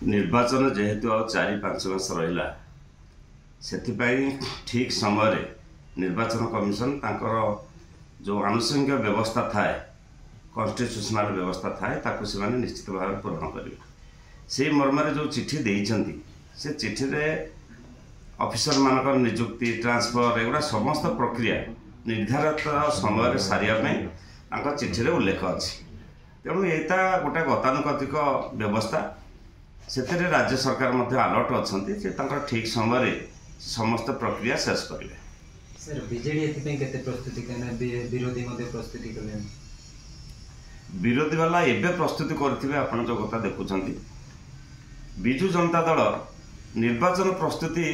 निर्वाचन जेहेतु आ 4-5 मास रहा से ठीक समय निर्वाचन कमिशन तांकर जो आनुषंगिक व्यवस्था थाए कन्स्टिट्यूशनल व्यवस्था थाए ताकू से निश्चित भाव पूरण करेंगे से मर्म जो चिठी देइछंती से चिठी रे ऑफिसर मानकर नियुक्ति ट्रांसफर एगुड़ा समस्त प्रक्रिया निर्धारित समय सारिया चिठी रे उल्लेख अच्छी तेणु यहाँ गोटे गतानुगतिक व्यवस्था से राज्य सरकार अलर्ट अच्छा ठीक समय समस्त प्रक्रिया शेष करेंगे। सर बीजेडी एथि केते प्रस्तुति करना विरोधी प्रस्तुति कले विरोधी वाला एबे प्रस्तुति करथिबे आपण जो कथा देखुछंती बिजु जनता दल निर्वाचन प्रस्तुति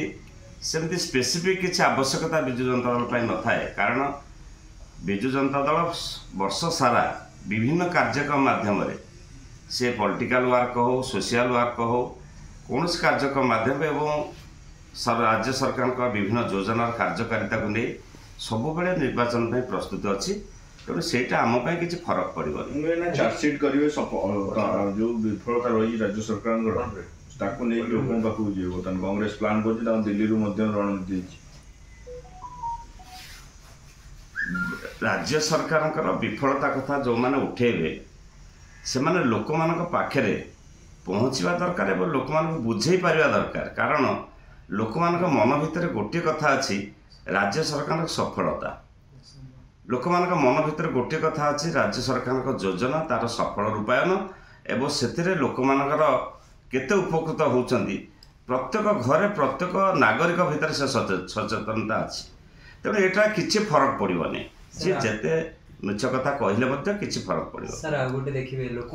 सेमती स्पेसिफिक किसी आवश्यकता बिजु जनता दल पाई न थाए कारण बिजु जनता दल वर्ष सारा विभिन्न कार्यक्रम माध्यम से पॉलिटिकल वर्क हो सोशल वर्क हो कौन कार्यक्रम माध्यम एवं राज्य सरकार का विभिन्न योजनार कार्यकारिता को नहीं सब बेले निर्वाचन प्रस्तुत अच्छी तेणु से आम किसी फरक पड़े चार्जसीट करेंगे जो विफलता रही राज्य सरकार लोकों पाक कांग्रेस प्लान कर दिल्ली रणनीति राज्य सरकार विफलता कथा जो मैंने उठेबे से माने लोक मान पाखे पहुँचवा दरकार और लोक मान बुझे पारिबा दरकार कारण लोक मान मन भितर गोटे कथा अच्छी राज्य सरकार सफलता लोक मान मन भितर गोटे कथा अच्छी राज्य सरकार योजना तार सफल रूपायन एवं से लोक मानकर केते उपकृत होउचंदी प्रत्येक घरे प्रत्येक नागरिक भितर से सचेतनता अच्छी तेणु यहाँ किसी फरक पड़ोनी जी जिते मिछ कथा कहले किसी फरक पड़ो। सर गोटे देखिए लोक